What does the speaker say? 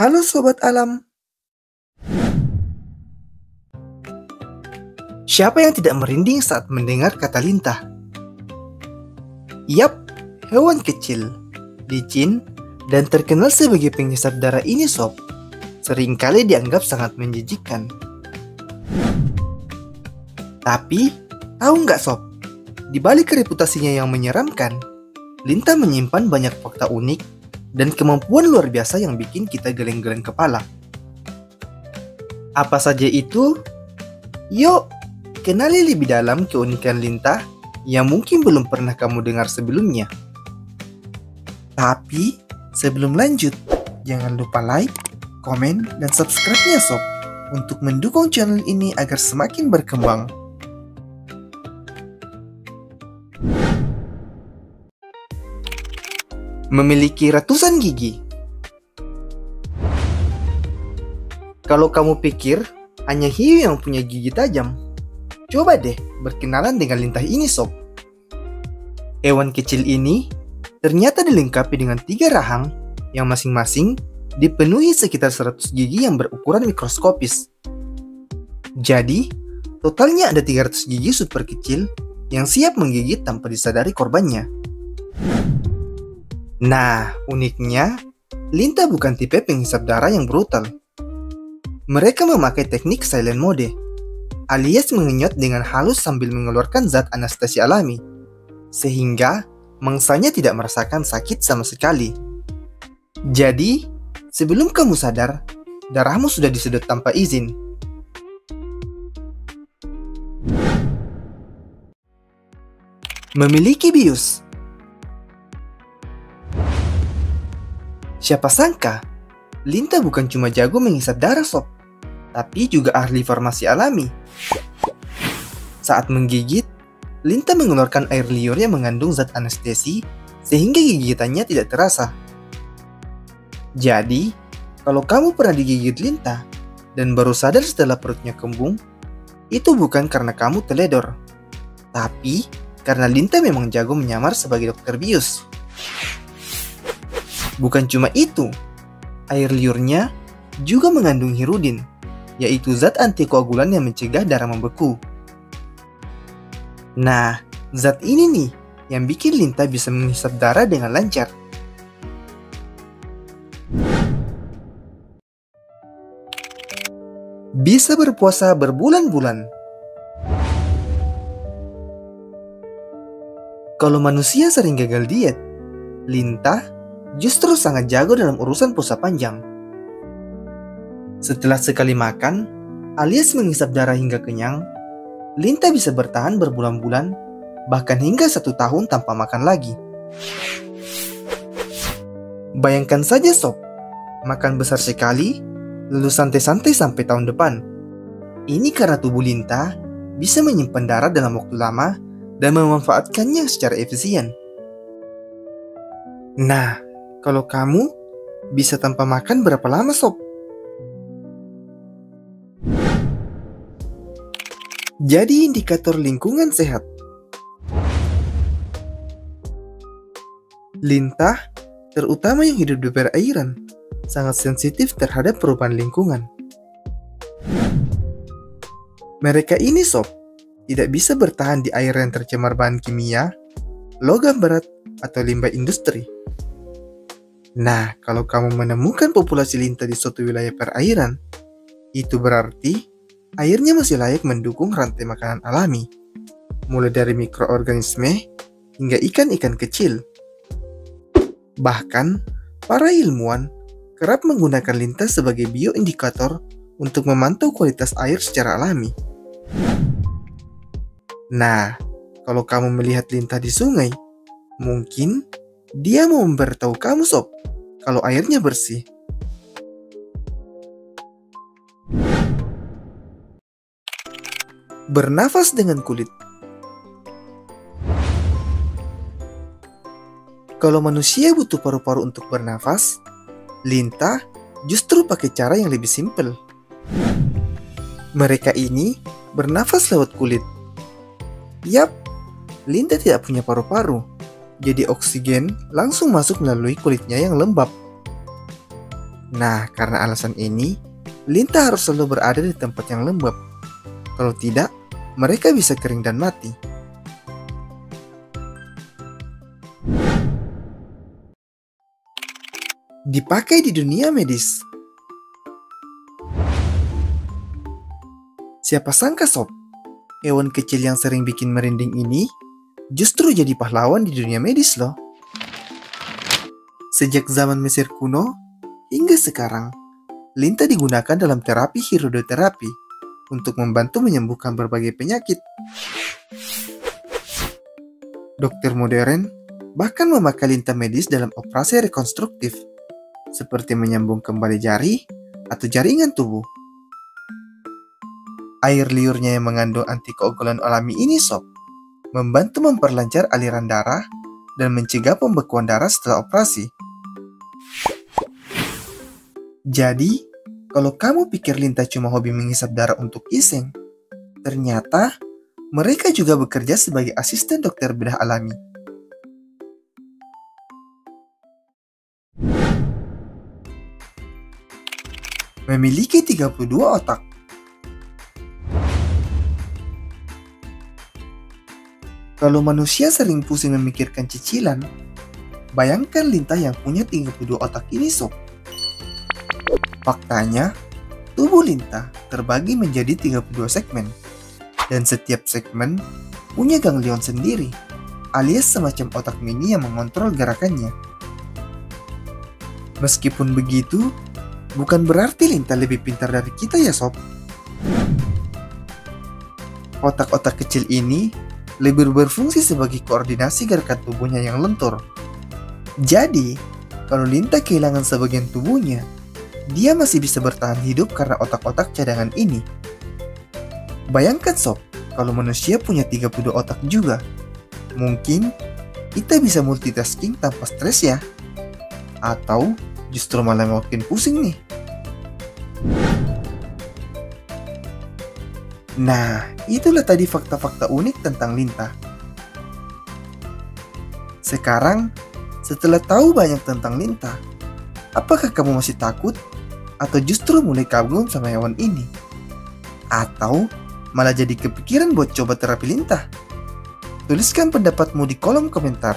Halo Sobat Alam, siapa yang tidak merinding saat mendengar kata lintah? Yap, hewan kecil, licin, dan terkenal sebagai penghisap darah ini sob, seringkali dianggap sangat menjijikkan. Tapi, tahu nggak sob, di balik reputasinya yang menyeramkan, lintah menyimpan banyak fakta unik dan kemampuan luar biasa yang bikin kita geleng-geleng kepala. Apa saja itu? Yuk, kenali lebih dalam keunikan lintah yang mungkin belum pernah kamu dengar sebelumnya. Tapi, sebelum lanjut, jangan lupa like, komen, dan subscribe-nya sob, untuk mendukung channel ini agar semakin berkembang. Memiliki ratusan gigi. Kalau kamu pikir hanya hiu yang punya gigi tajam, coba deh berkenalan dengan lintah ini sob. Hewan kecil ini ternyata dilengkapi dengan 3 rahang yang masing-masing dipenuhi sekitar 100 gigi yang berukuran mikroskopis. Jadi, totalnya ada 300 gigi super kecil yang siap menggigit tanpa disadari korbannya. Nah, uniknya, lintah bukan tipe penghisap darah yang brutal. Mereka memakai teknik silent mode, alias mengenyot dengan halus sambil mengeluarkan zat anestesi alami, sehingga mangsanya tidak merasakan sakit sama sekali. Jadi, sebelum kamu sadar, darahmu sudah disedot tanpa izin. Memiliki bius. Siapa sangka, lintah bukan cuma jago menghisap darah sob, tapi juga ahli farmasi alami. Saat menggigit, lintah mengeluarkan air liur yang mengandung zat anestesi sehingga gigitannya tidak terasa. Jadi, kalau kamu pernah digigit lintah dan baru sadar setelah perutnya kembung, itu bukan karena kamu teledor, tapi karena lintah memang jago menyamar sebagai dokter bius. Bukan cuma itu, air liurnya juga mengandung hirudin, yaitu zat antikoagulan yang mencegah darah membeku. Nah, zat ini nih yang bikin lintah bisa menghisap darah dengan lancar. Bisa berpuasa berbulan-bulan. Kalau manusia sering gagal diet, lintah justru sangat jago dalam urusan puasa panjang. Setelah sekali makan, alias menghisap darah hingga kenyang, lintah bisa bertahan berbulan-bulan, bahkan hingga 1 tahun tanpa makan lagi. Bayangkan saja sob, makan besar sekali, lalu santai-santai sampai tahun depan. Ini karena tubuh lintah bisa menyimpan darah dalam waktu lama dan memanfaatkannya secara efisien. Nah, kalau kamu bisa tanpa makan berapa lama sob? Jadi indikator lingkungan sehat. Lintah, terutama yang hidup di perairan, sangat sensitif terhadap perubahan lingkungan. Mereka ini sob, tidak bisa bertahan di air yang tercemar bahan kimia, logam berat, atau limbah industri. Nah, kalau kamu menemukan populasi lintah di suatu wilayah perairan, itu berarti airnya masih layak mendukung rantai makanan alami, mulai dari mikroorganisme hingga ikan-ikan kecil. Bahkan, para ilmuwan kerap menggunakan lintah sebagai bioindikator untuk memantau kualitas air secara alami. Nah, kalau kamu melihat lintah di sungai, mungkin dia mau memberitahu kamu sob, kalau airnya bersih. Bernafas dengan kulit. Kalau manusia butuh paru-paru untuk bernafas, lintah justru pakai cara yang lebih simpel. Mereka ini bernafas lewat kulit. Yap, lintah tidak punya paru-paru, jadi oksigen langsung masuk melalui kulitnya yang lembab. Nah, karena alasan ini, Lintah harus selalu berada di tempat yang lembab. Kalau tidak, mereka bisa kering dan mati. Dipakai di dunia medis. Siapa sangka sob, hewan kecil yang sering bikin merinding ini justru jadi pahlawan di dunia medis loh. Sejak zaman Mesir kuno hingga sekarang, Lintah digunakan dalam terapi hidroterapi untuk membantu menyembuhkan berbagai penyakit. Dokter modern bahkan memakai lintah medis dalam operasi rekonstruktif, seperti menyambung kembali jari atau jaringan tubuh. Air liurnya yang mengandung antikoagulan alami ini sob, membantu memperlancar aliran darah dan mencegah pembekuan darah setelah operasi. Jadi, kalau kamu pikir lintah cuma hobi menghisap darah untuk iseng, ternyata mereka juga bekerja sebagai asisten dokter bedah alami. Memiliki 32 otak. Kalau manusia sering pusing memikirkan cicilan, bayangkan lintah yang punya 32 otak ini sob. Faktanya, tubuh lintah terbagi menjadi 32 segmen, dan setiap segmen punya ganglion sendiri, alias semacam otak mini yang mengontrol gerakannya. Meskipun begitu, bukan berarti lintah lebih pintar dari kita ya sob. Otak-otak kecil ini lebih berfungsi sebagai koordinasi gerakan tubuhnya yang lentur. Jadi, kalau lintah kehilangan sebagian tubuhnya, dia masih bisa bertahan hidup karena otak-otak cadangan ini. Bayangkan sob, kalau manusia punya 32 otak juga. Mungkin kita bisa multitasking tanpa stres ya. Atau justru malah makin pusing nih. Nah, itulah tadi fakta-fakta unik tentang lintah. Sekarang, setelah tahu banyak tentang lintah, apakah kamu masih takut? Atau justru mulai kagum sama hewan ini? Atau malah jadi kepikiran buat coba terapi lintah? Tuliskan pendapatmu di kolom komentar.